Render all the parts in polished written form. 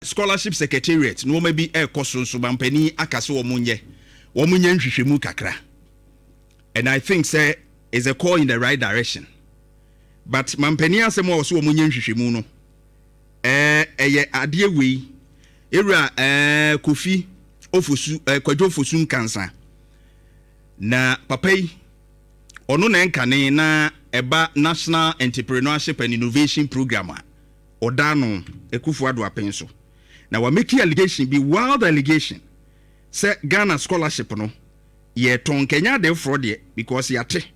scholarship secretariat no maybe e koso so bampani akase omunye nhwehwemu kakra. And I think say is a call in the right direction. But mampani asemo wo so omunye nhwehwemu no eye ade we era Kofi ofosu Kwadwo ofosu nkansa na papa yi ono na nkane na eba National Entrepreneurship and Innovation Program odano Ekufuado apenso na wa make allegation be wild allegation say Ghana scholarship no ye ton Kenya de fraud because yate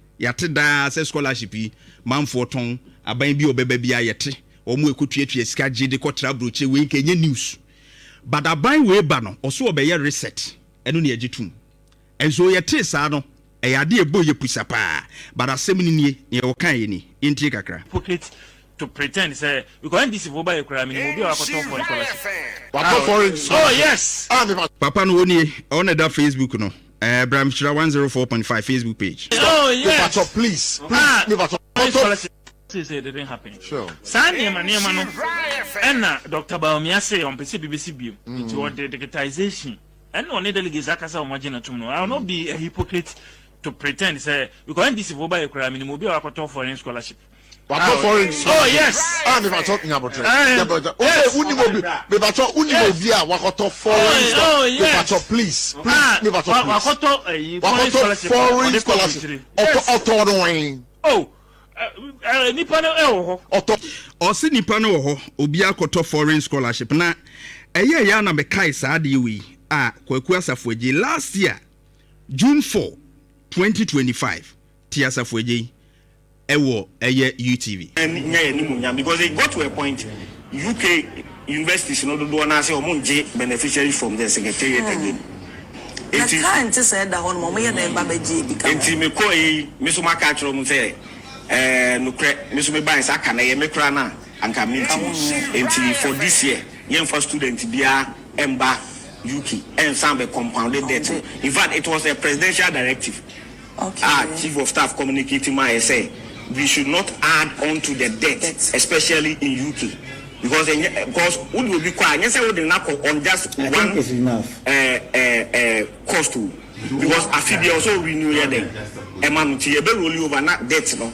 da say scholarship yi manfo ton aban bi obeba bia yete omo ekutuatua sika gide kotra broche we Kenya news but aban we ba no oso obeye reset eno ne agitum enso yete sa no eyade eboye pusa pa but asem ni nie ye wokan ye ni entie kakra pocket to pretend say because this is over ekra me obi akoto for scholarship. Oh yes. Papa no oni on that Facebook no. Bram Nhyira 104.5 Facebook page. Oh yes. Please. Say it didn't happen. Sure. Sani no. And Dr. Baumia say on BBC bio. It was the digitization. And on the delegates akasa o magina tum. I will not be a hypocrite to pretend say because this is over ekra me obi akoto foreign scholarship. Oh yes. I'm not talking about it. Please. Foreign scholarship. Oh. Nipa no Osi nipa no ho obi akoto foreign scholarship na eye ya na bekai saade wi Kwaku Asafuaje last year June 4 2025 ti Asafuaje ewo eye UTV because it got to a point UK universities no do na say omonje beneficiary from the secretariat again. I can't say that one moment you never be become. Enti me ko yi me so maka tro mu say no kre me so me ban sa kana ye me kra na anka me enti for this year yen for student bia emba UK and some be compounded debt. In fact it was a presidential directive. Okay. Chief of staff communicating my say we should not add on to the debt, especially in UK, because would will be quiet. Yes, I would not on just one cost because I feel also renew then. A man to roll over not debt no.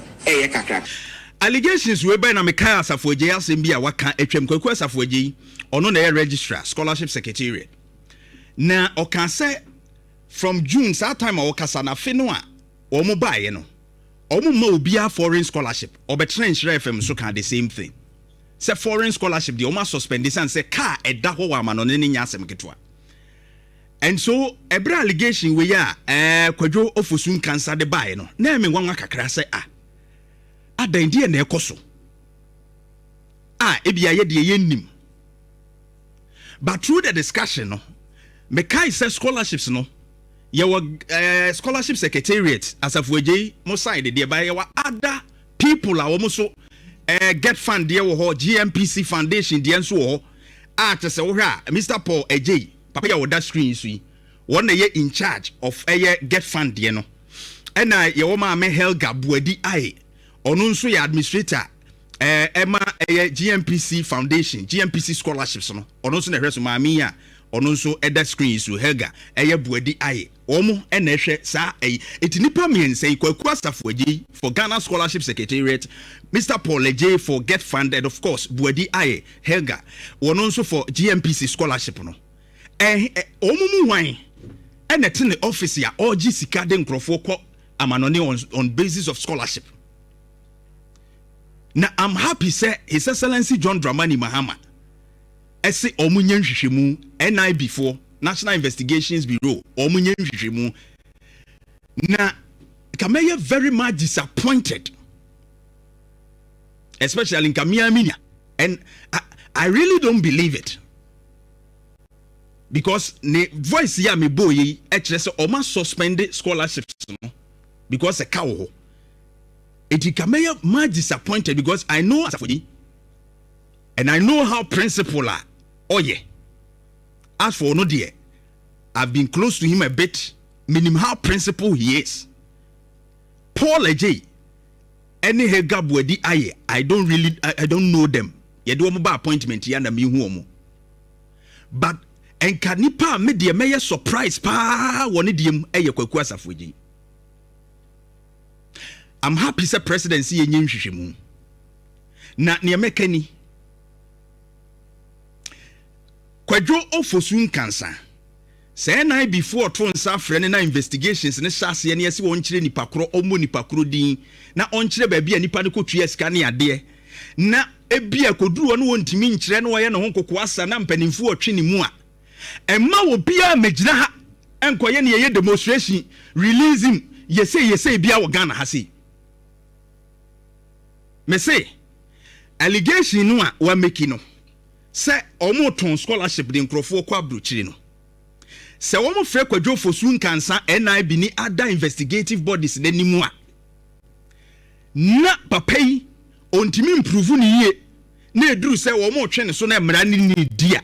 Allegations we by na Mekaya Asafuaje asembia waka etwem Kwaku Asafuaje ono na registrar scholarship secretariat na okan say from June that time okasa na fe no a omo bae no omo ma obia foreign scholarship obetra Nhyira FM so can the same thing say foreign scholarship the omo suspend this and say car eda ho wa ma no ne nya asem ketoa and so every allegation we ya Kwadwo ofosun cancer de bae no na me nwanwa kakra say adan die na ekoso ebia ye de yennim but through the discussion no me kai say scholarships no your scholarship secretariat Asafuaje mo side there by your other people are almost so get fund there wo GMPC foundation there so ho to say wo Mr. Paul AJ papa ya that screen so one na in charge of get fund there no and your ma Helga Buadi ai ono nso ya administrator ema GMPC foundation GMPC scholarships no ono nso na hweso ma mi a ono nso eda screen so Helga Buadi ai omo na hwe sa etinipa miense Kwaku Asafuaje for Ghana Scholarship Secretariat, Mr. Paul AJ for Get Fund, and of course Buadi Aye Helga ono nso for GMPC scholarship no omo mu wan na tin office ya oji sika de nkrofo kọ amanone on basis of scholarship. Now I'm happy say His Excellency John Dramani Mahama ese omunye nhwehwemu NI before National Investigations Bureau omunye nhwehwemu na Kameye very much disappointed, especially in Kamia Minya, and I really don't believe it because the voice here me boy actually oma suspended scholarships no because a cow. It Kameye much disappointed because I know Asafuaje and I know how principal are. Oh yeah. As for no dear, I've been close to him a bit, meaning how principled he is. Paul AJ, any Helga Buadi Aye, I don't know them. You do about appointment here and me who but enka nipa me de meye surprise pa woni dem eye Kwaku Asafo. I'm happy say presidency yenye nhwehwemu. Na ne mekani Kwadwo ofosun kansa. Say na before to nsa frɛ ne na investigations ne hyase ne yesi won kyerɛ nipa koro omo nipa koro din na on kyerɛ ba bia nipa ne kotua sika ne ade na ebia koduru no wontimi nkyerɛ no wɔyɛ ne ho kokko asa na mpanimfu otwe ne mu a emma wo bia magina ha enkoye ne yɛ demonstration release him yese bia wo Ghana ha sei me say allegation no a wa make no say omo ton scholarship de nkrofo kwa abrochiri no se womo frɛ Kwadwo Fosun kansa NIB ni other investigative bodies de nimu a na papai ontimi improve ni ye na eduru se womo twe ne so na mmara ni dia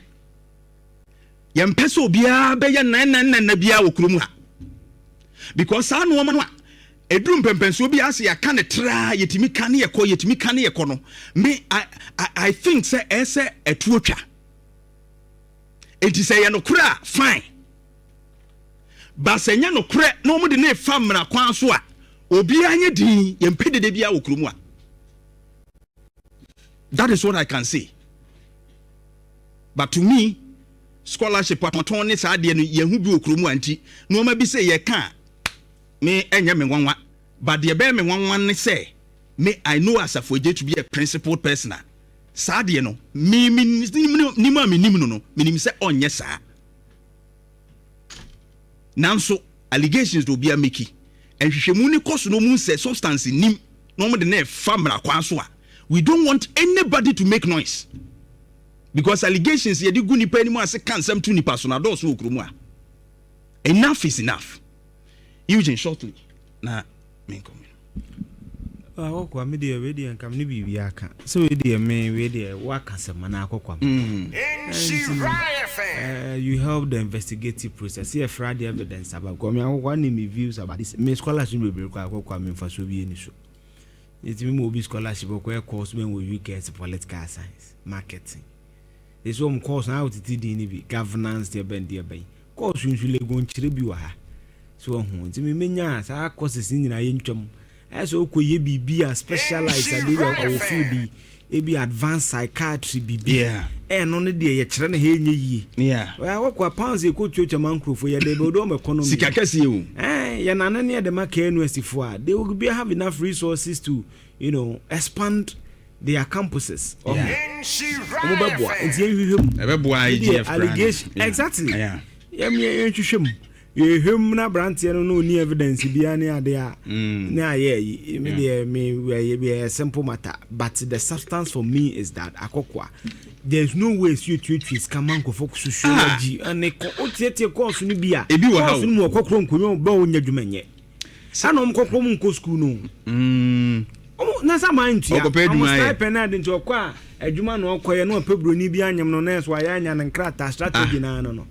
yempese obia be ye nan na bia wo kurom ha because anu womo no a eduru mpempenso obi ase ya kan tra yetimi kan ye ko no me I think say ese etuotwa enti say ye no kura fine. Basenya no kure no mu de na fa mra kwan so a obi anye din ye mpedede bia wo kurom a. That is what I can say. But to me, scholarship paton ne sa de no ye hu bi wo kurom anti no ma bi say ye ka me enye me nwanwa but de be me nwanwa ne say me I know Asafo to be a principled person. Sa de no me ni ma me nim no me nim say onye sa. Nanso allegations do be a miki and hwehwemu ni cost no mu say substance nim no mo de na famra kwa so a we don't want anybody to make noise because allegations ye di gu nipa ni mu ase kan sam tu nipa so na do so okromu a enough is enough. Eugene shortly na me come akokwa me de we de nkam ne bibia aka so we de me we de waka sema na akokwa you help the investigative process here Friday evidence about come akokwa ni me views about this me scholarship be be akokwa me fa so bi eni so it me mo bi scholarship ko course when we UK political science marketing this one course now TTD ni bi governance de ben course nsu le go nchire bi wa ha so ho nti me menya sa courses ni na ye ntwam eso okoye bibia specialized ade our food ebi advanced psychiatry bibia no ne de ye kire ne he nye yie wa kwa pounds e ko tuocha mankrofo ye de be do me economy sika kase ye ye na ne de ma KNUST for they will be have enough resources to expand their campuses omobabwa enti ehwehwem ebeboa IGF allegation exactly ye me nhwehwem him na brantie no ni evidence bia ne ade a na aye me be a simple matter but the substance for me is that akokwa there's no way you tweet come on go focus sociology and o tietie course no bia ebi wo ha course no mo kokro nkonyo ba onya dwumanye sanom kokro mo nko school no na sama ntia am stipend na de nto kwa adwuma no okoye no pebroni bia anyam no na so aya nya nkrata strategy na no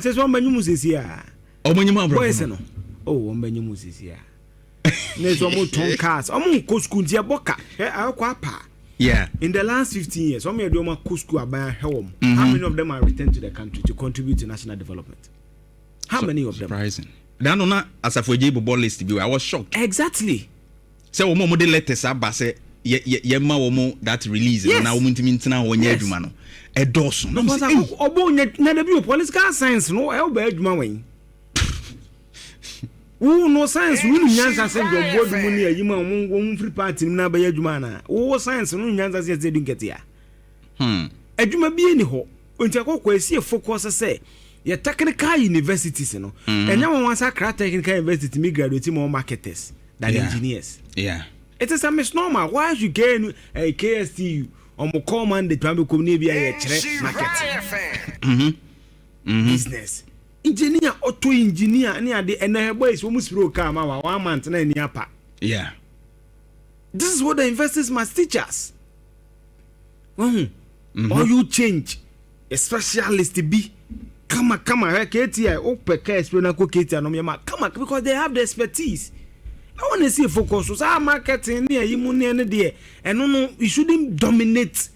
se so manyum sesi a omanyuma bro boys no omanyum sesi a ne so mo ton cars nko school ntia boka akwa apa in the last 15 years some of them are school aban helm how many of them are returned to the country to contribute to national development how many of them surprising that no na Asafo ball list bi I was shocked exactly say wo mo de letters aba say ye ma wo mo that release na wo ntimi ntina wo nya adwuma no edoso no obo nya na da bi political science no e ba adwuma wen wo no science wo nyanza se do bodu mu ne ayima wo free party na ba adwuma na wo science no nyanza se edu nketia adwuma bi eni ho onti akokwa esi focus say ye technical universities no enya won wansa kra technical university me graduate more marketers than engineers it is a misnomer why you gain a KSTU on command the to become ne bia ye kire marketing business engineer auto engineer ne ade ena boys wo musiro ka ma 1 month na ni apa this is what the investors must teach us or you change a specialist to be come KTI opeka explain na ko KTI no me come because they have the expertise. I want to see focus so marketing near you money and there and no you shouldn't dominate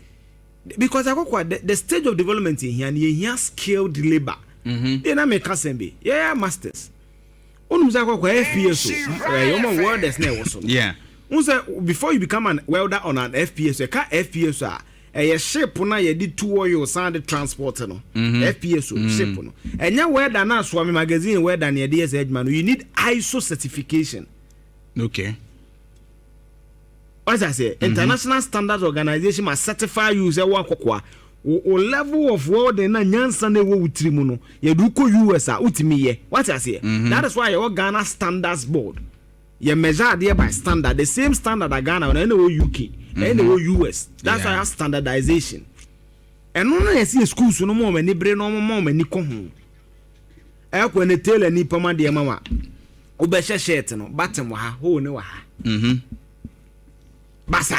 because the stage of development in here and you skilled labor. Then I make a yeah, masters. FPSO. Yeah. Before you become an welder on an FPSO, a car FPSO, a ship na ye di 2 oil sand transport no. FPSO ship no. And ya welder na Swami magazine welder na DS Edman, you need ISO certification. Okay. As I say, international standards organization must certify you say wa kokwa. O level of world na nyansa na wo utrimu no. Ye du ko US a utimi ye. What I say? That is why your Ghana Standards Board. You measure there by standard, the same standard that Ghana and the UK, and the US. That's why I have standardization. And no I see school so no more many brain no more many come home. I when they tell any pama dear mama. Obesha shirt no, bottom wa ho ne wa. Basa.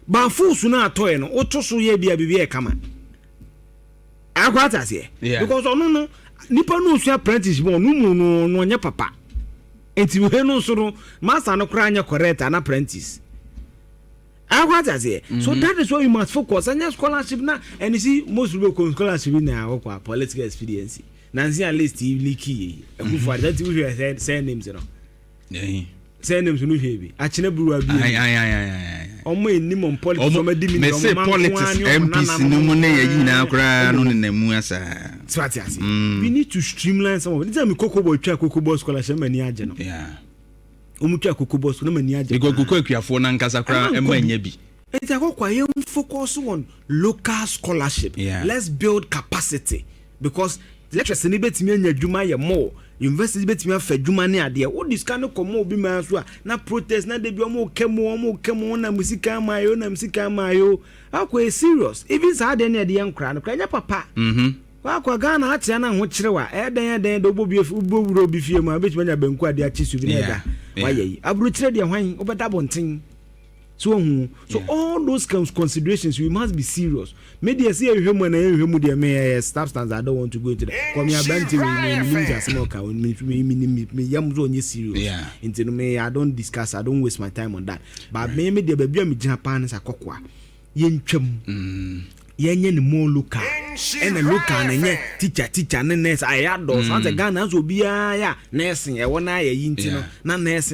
Ba fu so na atoy no, oto so ye bia bibia e kama. Akwata se. Because no nipa no so apprentice bo no nya papa. Enti we no so no master no kra anya correct an apprentice. Akwata se. So that is why you must focus on your scholarship na, and you see most people scholarship na work political experience. Nancy at least leaky. Who for that we say names no. Yeah. Say names no heavy. Achine buru abi. Omo enim on politics o madi mi no politics MPs no mo na yi na kra no na mu asa. We need to streamline some of it. This time Kokobo twa Kokobo scholarship mani age no. Yeah. Omu twa Kokobo so no mani age. Because Kokobo akuafo na nkasa kra emanya bi. It's a focus on local scholarship. Yeah. Let's build capacity because lecturers ni betimi anya dwuma ye more. University betimi afa dwuma ne ade. What this kind of come obi man so na protest na de bi omo kemo na musika mayo. Akwa serious. Even sa de na de yankra no kra papa. Kwa Ghana atia na ho kirewa. Den do bobi wuro bi fie mu abetimi anya banku ade achi su bi na da. Waye. Aburu kire de hwan obeda bonten. So all those considerations we must be serious. Maybe I see a human and human de substance I don't want to go into that. Come here banty me just smoke me yamzo serious. Yeah. Into me I don't discuss, I don't waste my time on that. But me the baby me Japan is a kokwa. Yentwem. Yenye ni mo local. And a local and teacher and nurse I had those once a Ghana so be nursing a one eye yintino na nurse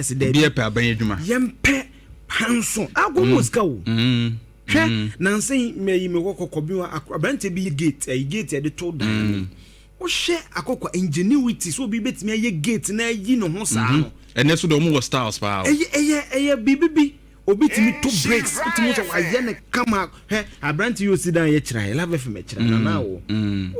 de be a pa banjuma. Yempe handsome. I go Moscow. Nancy me walk a abante be gate, a gate at the told down. O share a cocoa ingenuity so be bet me a gate na you know Hosa. And that's what almost stars power. Baby. Obit me 2 breaks. It was a come out. I brand you sit down yet. I love it from it. Now, oh,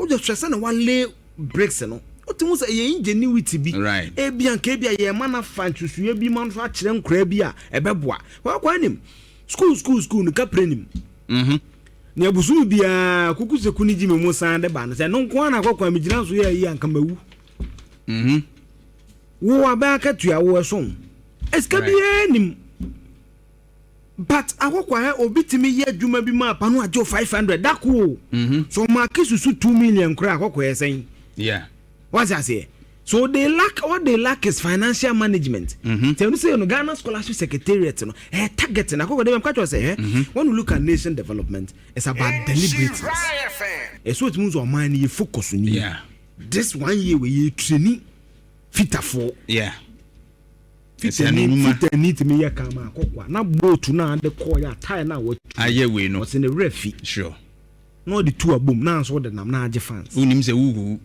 the stress and 1 lay breaks. No, what was a ingenuity be right? A bianca, a man of fancy, you be manufacturing crabia, a babwa. Well, why him? School, no caprenim. Nebusu be a cuckoo, the Kuniji Mosa and the banners, and no one I got my vigilance here and come. Who are back at your song? It's can be any. But I walk where obitimi ye dwuma bi ma panu ajo 500 that cool. So market su 2 million crack what we saying. Yeah. What's I say? So they lack is financial management. Tell me say no Ghana Scholarship Secretariat no target na ko dem catch say when we look at nation development it's about deliberateness. It's what means on mind you focus on. Yeah. This 1 year we training fitter for. Yeah. Fit need me ya kama kokwa na boat na de call ya tie na what aye we no what's in the refi sure no the two abom na so de nam na age fans unim se wugu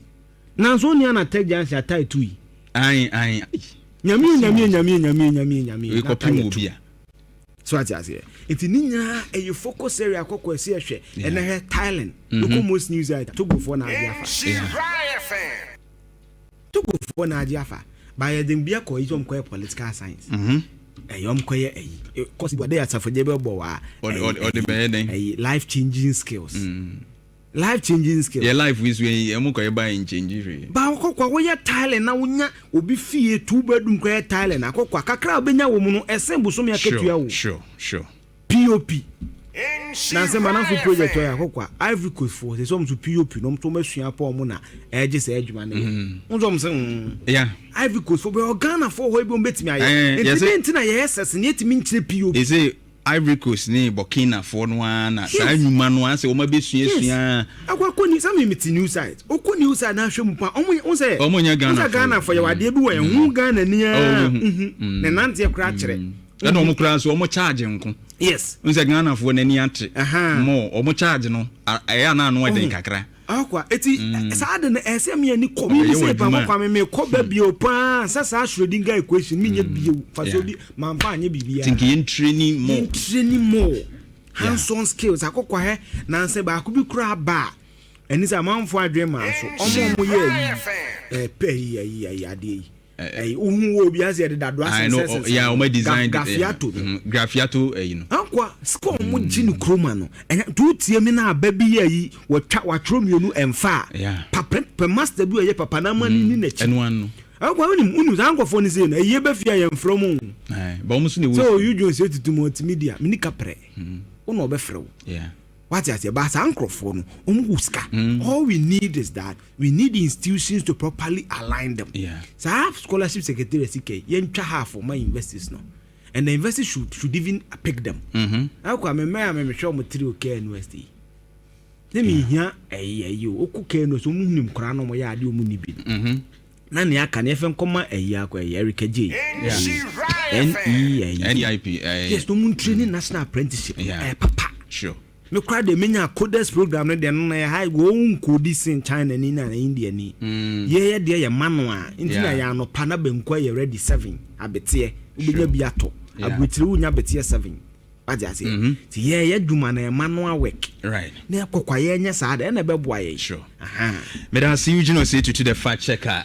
na so nia na tag jansi tie tu yi ai nyami we copy mu bia so ati ase it ni nya e focus area kokwa se ehwe e na he Thailand look most news item to go for na age afa to go for na age afa by the Bia Coitum political science. Yom Koya, cause what they are for Jebel or the life changing skills. Life changing skills. Your life is where you buying change. Bawko, where Thailand now will be fear 2-bedroom quiet Thailand. I cook a cacra benya woman, assemble some sure. POP. Nancy Manafu project where Hokwa, Ivory Coast for the some to POP, no to mention upon Mona, edges edge man. Yeah, Ivory Coast for Ghana for Webon bet me. Yes, and yet mean POP. Is it Ivory Coast ni Burkina for no na saa nyuma no ase o ma besua akwa ni some meet new site okọ new site na hwem pa omo nya Ghana for your wade bi wo hu Ghana ni a ne nante kra kire na omo kra so omo charge nko yes unse Ghana for na ni ate mo omo charge no aya na no eden kakra akwa eti saade na esem ya ni komi se pa kwa me ko ba bio pa sasa Schrödinger equation mi nya bio fa so bi mampa anya bibia think in training more hands-on skills akokwa he na nse ba ko bi kura ba eni sa manfo adwe ma so omo ye pay ade uhun wo bi ase de dado asenses yeah o ma design graphiato you know akwa score mo gini chroma no tu tie mi na aba bi yi wa tromionu emfa pa master bi ye papa na mani ni na chi no akwa unu zankofo ni se na ye ba fia ye mfrom ba omo so ne so you just say to multimedia mini kapre uno be frew what is about Sankrofon? All we need is that we need the institutions to properly align them. So I have scholarship secretary CK, yen half for my investors now. And the investors should even pick them. I come me show material care university. Let me hear you okay no so munim kra no mo ya ade omu ni bi. Na ne aka ne fem koma akwa Erica J. NEIP. Yes, no mun training national apprenticeship. Papa. Sure. Me cry the menya coders program no dem na high go codis in China ni na India ni ye de ye manual intina ya no pa na benkwa ye ready 7 abete ubenya biato abutiri unya bete 7 aja say ti ye dwuma na manual work right na kokwa ye nya sa da na beboa ye sure me dan see you know say to the fact checker